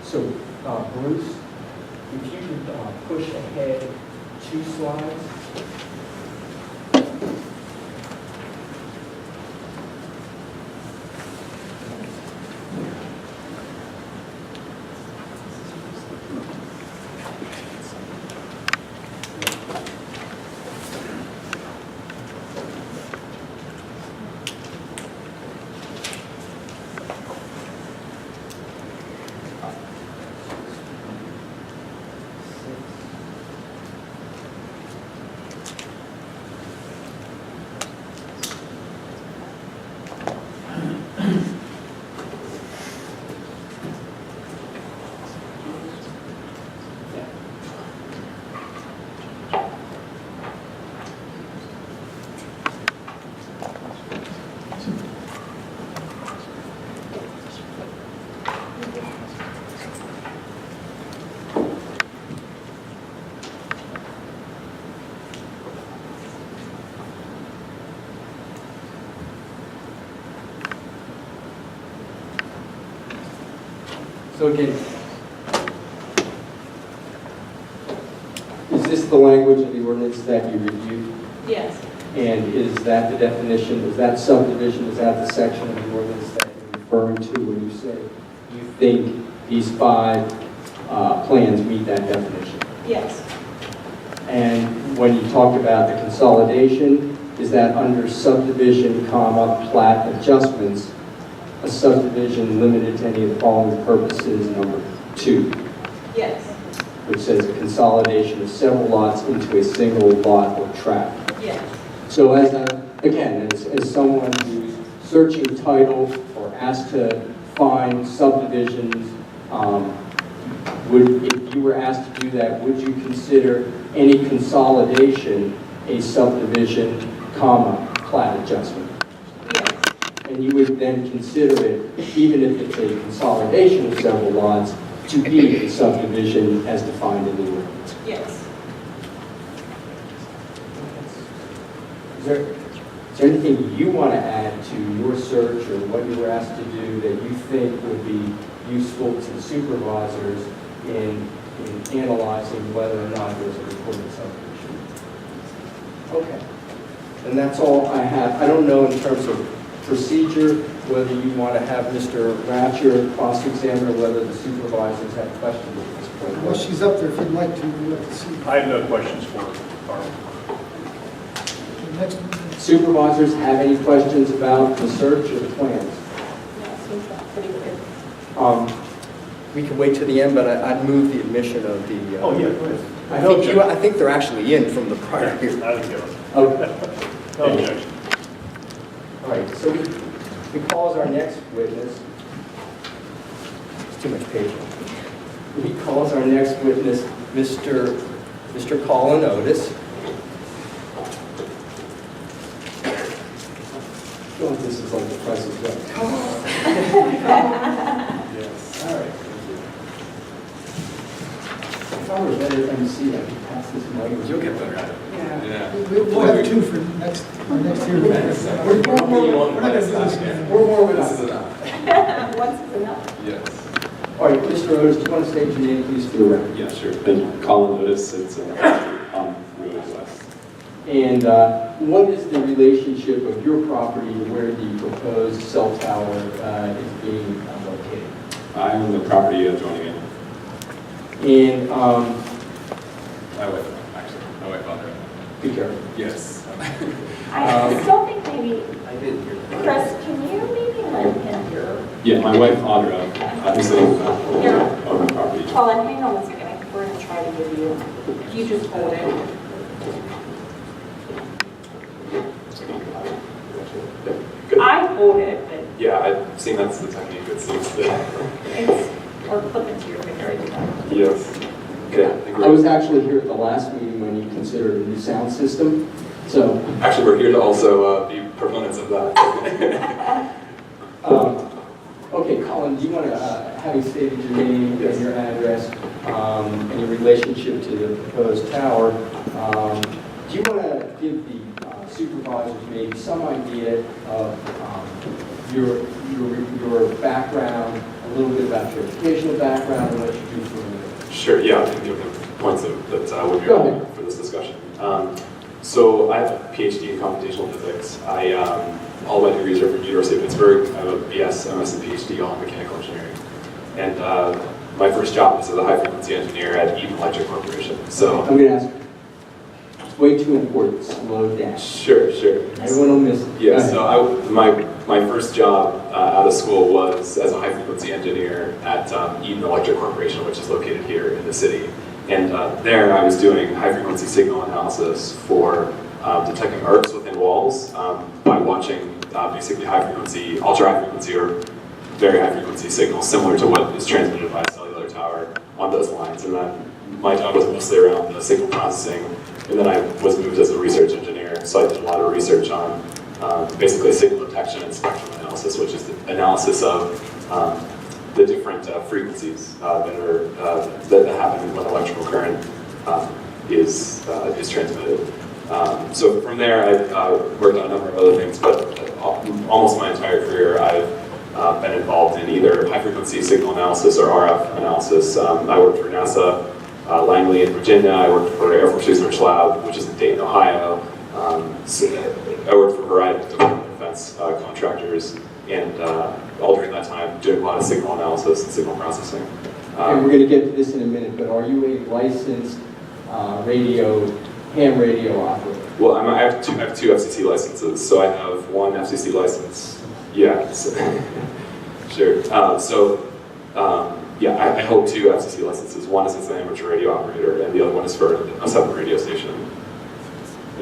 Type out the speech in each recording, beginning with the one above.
So, Bruce, if you could push ahead 2 slides. So again, is this the language of the ordinance that you reviewed? Yes. And is that the definition, is that subdivision, is that the section of the ordinance that you're referring to when you say you think these 5 plans meet that definition? Yes. And when you talked about the consolidation, is that under subdivision, comma, plat adjustments, a subdivision limited to any of the following purposes, number 2, Yes. which says a consolidation of several lots into a single lot or tract. Yes. So as someone who's searching title or asked to find subdivisions, if you were asked to do that, would you consider any consolidation a subdivision, comma, plat adjustment? Yes. And you would then consider it, even if it's a consolidation of several lots, to be a subdivision as defined in the ordinance. Yes. Is there anything you want to add to your search or what you were asked to do that you think would be useful to the supervisors in analyzing whether or not there's a recorded subdivision? Okay. And that's all I have. I don't know in terms of procedure whether you want to have Mr. Ratcher cross-examine or whether the supervisors have questions at this point. Well, she's up there if you'd like to. We'd like to see. I have no questions for Carl. Next. Supervisors have any questions about the search or the plans? No, seems pretty good. We can wait to the end, but I'd move the admission of the... Oh, yeah, go ahead. I think they're actually in from the prior hearing. I would go. Okay. No objection. All right, so we call as our next witness. It's too much page. He calls our next witness Mr. Colin Otis. I feel like this is like the price of right. Yes. All right. If I were a better MC, I could pass this mic. You'll get better at it. Yeah. We'll have 2 for our next hearing. We're not going to do this again. We're warming This is up. enough. Once is enough. Yes. All right, Mr. Otis, do you want to state your name, please, for the record? Yeah, sure. Thank you. Colin Otis. It's Hahn Road West. And what is the relationship of your property to where the proposed cell tower is being located? I own the property adjoining it. And My wife, actually. My wife bought it. be careful. Yes. I still think maybe, I did hear that. Chris, can you maybe lend him your, Yeah, my wife, Audra, obviously owned the property. Colin, hang on one second. We're going to try to give you, if you just hold it. Good. I hold it, but Yeah, I've seen that's the technique that seems to... it's, or clip into your finger if you want. Yes. Okay. I think I was actually here at the last meeting when you considered a new sound system. So, Actually, we're here to also be proponents of that. okay, Colin, do you want to, having stated your name and your address and your relationship to the proposed tower, do you want to give the supervisors maybe some idea of your background, a little bit about your educational background and what you do for a living. Sure, yeah, I can give the points that would be Go ahead. relevant for this discussion. So I have a PhD in computational physics. All my degrees are from the University of Pittsburgh. I have a BS, MS, and PhD all in mechanical engineering. And my first job was as a high-frequency engineer at Eaton Electric Corporation. So, I'm going to ask, it's way too important, slow down. sure. Everyone will miss it. Yeah, Go ahead. so my first job out of school was as a high-frequency engineer at Eaton Electric Corporation, which is located here in the city. And there I was doing high-frequency signal analysis for detecting arcs within walls by watching basically high-frequency, ultra-high-frequency, or very high-frequency signals similar to what is transmitted by a cellular tower on those lines. And my job was mostly around the signal processing. And then I was moved as a research engineer, so I did a lot of research on basically signal detection and spectrum analysis, which is the analysis of the different frequencies that happen when electrical current is transmitted. So from there, I worked on a number of other things, but almost my entire career, I've been involved in either high-frequency signal analysis or RF analysis. I worked for NASA, Langley in Virginia. I worked for Air Force Research Lab, which is in Dayton, Ohio. I worked for a variety of Department of Defense contractors, and all during that time, doing a lot of signal analysis and signal processing. And we're going to get to this in a minute, but are you a licensed ham radio operator? Well, I have two FCC licenses. So I have one FCC license. Yeah. Sure. I hold two FCC licenses. One is as an amateur radio operator, and the other one is for a separate radio station.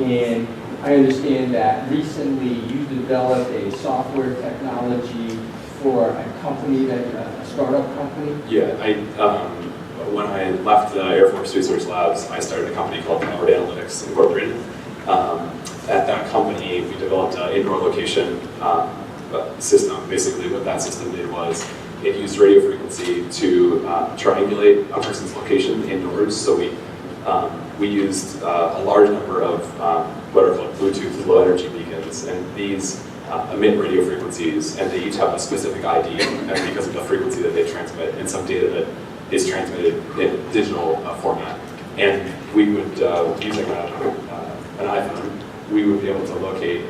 And I understand that recently you developed a software technology for a company, a startup company? Yeah, when I left the Air Force Research Labs, I started a company called Hahn Road Analytics Incorporated. At that company, we developed an indoor location system. Basically, what that system did was it used radio frequency to triangulate a person's location indoors. So we used a large number of what are called Bluetooth low energy beacons, and these emit radio frequencies, and they each have a specific ID, and because of the frequency that they transmit, and some data that is transmitted in digital format. And we would, using an iPhone, we would be able to locate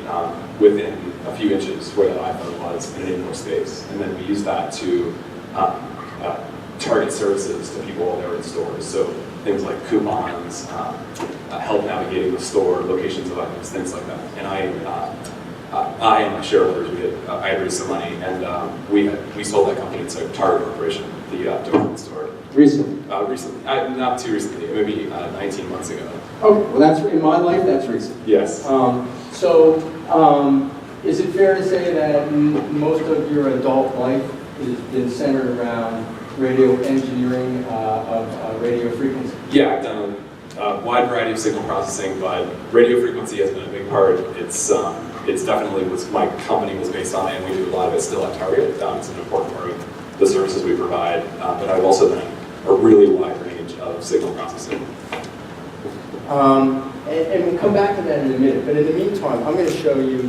within a few inches where that iPhone was in an indoor space. And then we use that to target services to people while they were in stores. So things like coupons, help navigating the store, locations of items, things like that. And I and my shareholders, I had raised some money, and we sold that company to Target Corporation, the department store. Recently? Recently, not too recently, maybe 19 months ago. Okay, well that's, in my life, that's recent. Yes. Is it fair to say that most of your adult life has been centered around radio engineering of radio frequency? Yeah, I've done a wide variety of signal processing, but radio frequency has been a big part. It's definitely what my company was based on, and we do a lot of it still at Target. It's an important part of the services we provide, but I've also done a really wide range of signal processing. And we'll come back to that in a minute, but in the meantime, I'm going to show you,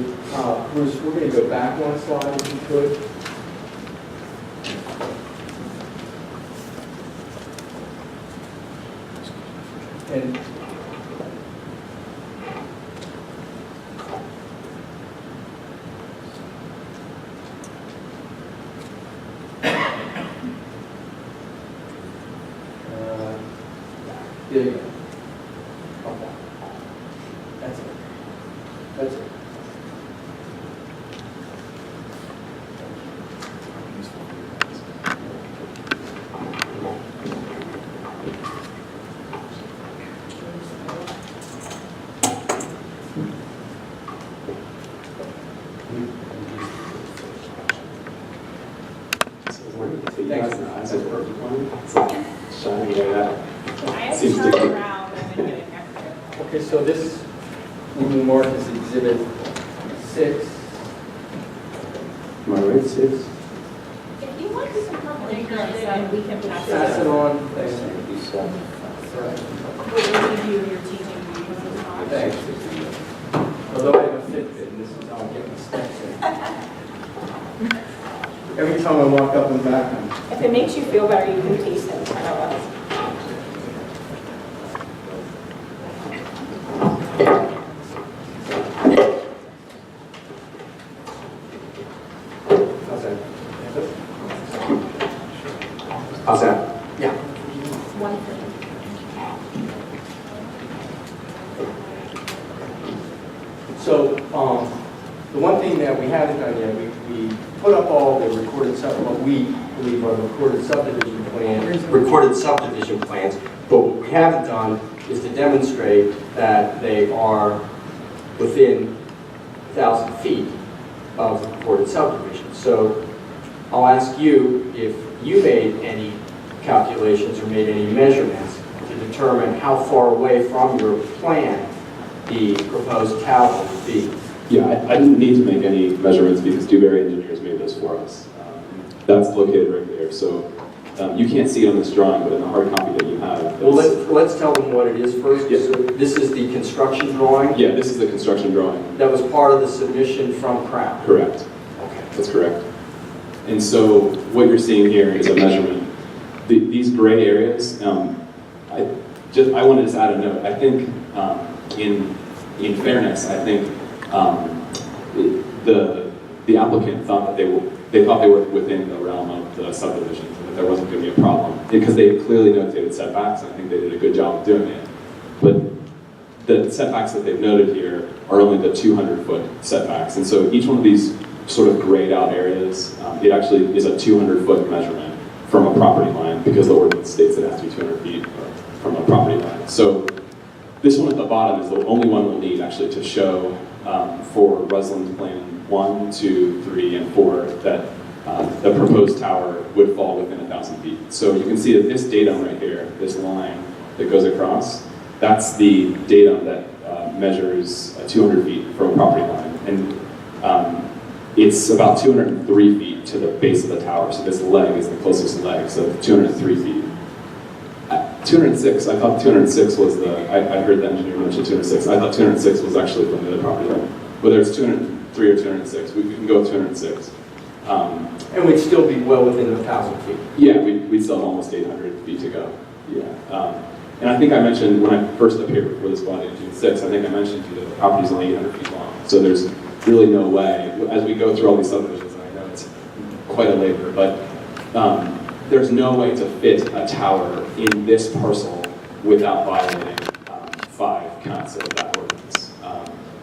Bruce, we're going to go back one slide if you could. And there you go. Okay. That's it. That's it. Thanks. That's perfect one. It's like shining right out. I have to Seems turn to- around and then get it next to it. Okay, so this will be marked as Exhibit 6. Am I right, 6? If you want some purple ink on it, we can pass Pass it it on. on. Thanks. We'll review your teaching. Thanks. Although I have a Fitbit, and this is how I'm getting my steps in. every time I walk up and back, If it makes you feel better, you can taste it in front of us. how's that? How's that? Yeah. One thing. So, the one thing that we haven't done yet, we put up all the what we believe are recorded subdivision plans, but what we haven't done is to demonstrate that they are within 1,000 feet of the recorded subdivision. So, I'll ask you if you made any calculations or made any measurements to determine how far away from your plan the proposed tower would be. Yeah, I didn't need to make any measurements because Dewberry Engineers made those for us. That's located right there. So you can't see it on this drawing, but in the hard copy that you have. Well, let's tell them what it is first. Yes. So this is the construction drawing Yeah, this is the construction drawing. that was part of the submission from Crown. Correct. Okay. That's correct. And so what you're seeing here is a measurement. These gray areas, I wanted to add a note. I think in fairness, I think the applicant thought that they thought they were within the realm of the subdivision, and that there wasn't going to be a problem because they clearly notated setbacks. And I think they did a good job of doing it. But the setbacks that they've noted here are only the 200-foot setbacks, and so each one of these sort of grayed out areas, it actually is a 200-foot measurement from a property line because the ordinance states that it has to be 200 feet from a property line. So this one at the bottom is the only one we'll need actually to show for Rusland Plan 1, 2, 3, and 4 that the proposed tower would fall within 1,000 feet. So you can see that this datum right here, this line that goes across, that's the datum that measures 200 feet from a property line. And it's about 203 feet to the base of the tower. So this leg is the closest leg, so 203 feet. 206, I thought 206 was I heard the engineer mention 206. I thought 206 was actually from the other property line. Whether it's 203 or 206, we can go with 206. And we'd still be well within 1,000 feet. Yeah, we'd still have almost 800 feet to go. Yeah. And I think I mentioned when I first appeared before this body in June 6, I think I mentioned to you that the property's only 800 feet long. So there's really no way, as we go through all these subdivisions, and I know it's quite a labor, but there's no way to fit a tower in this parcel without violating 5 counts of that ordinance.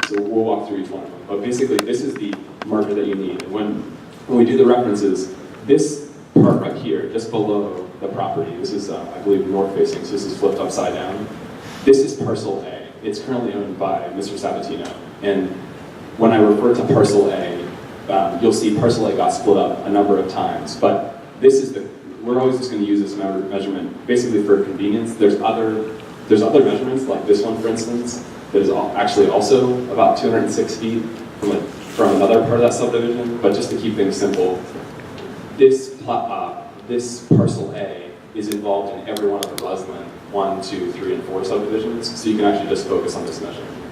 So we'll walk through each one of them. But basically, this is the marker that you need. And when we do the references, this part right here, just below the property, this is, I believe, north facing, so this is flipped upside down. This is parcel A. It's currently owned by Mr. Sabatino. And when I refer to parcel A, you'll see parcel A got split up a number of times. But this is we're always just going to use this measurement basically for convenience. There's other measurements, like this one, for instance, that is actually also about 206 feet from another part of that subdivision. But just to keep things simple, this parcel A is involved in every one of the Rusland 1, 2, 3, and 4 subdivisions. So you can actually just focus on this measurement.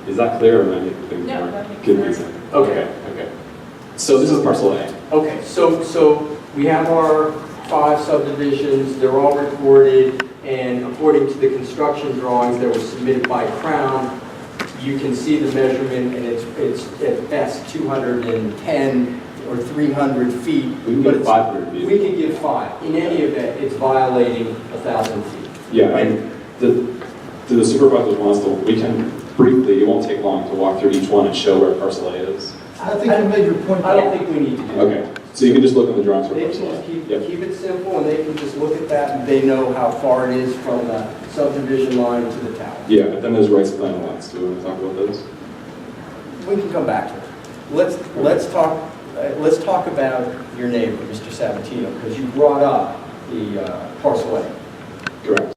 Is that clear, or am I making things more confusing? Okay. So this is parcel A. Okay, so we have our 5 subdivisions, they're all recorded, and according to the construction drawings that were submitted by Crown, you can see the measurement, and it's at best 210 or 300 feet. We can but give 500 feet. We can give 5. In any event, it's violating 1,000 feet. Yeah, and the supervisors want us to, we can briefly, it won't take long to walk through each one and show where parcel A is. I think you made your point. I don't think we need to do that. Okay, so you can just look at the drawings for They parcel can A. just Yep. keep it simple, and they can just look at that, and they know how far it is from the subdivision line to the tower. Yeah, but then there's rights plan lots. Do we want to talk about those? We can come back to it. Let's talk about your neighbor, Mr. Sabatino, because you brought up the parcel A. Correct.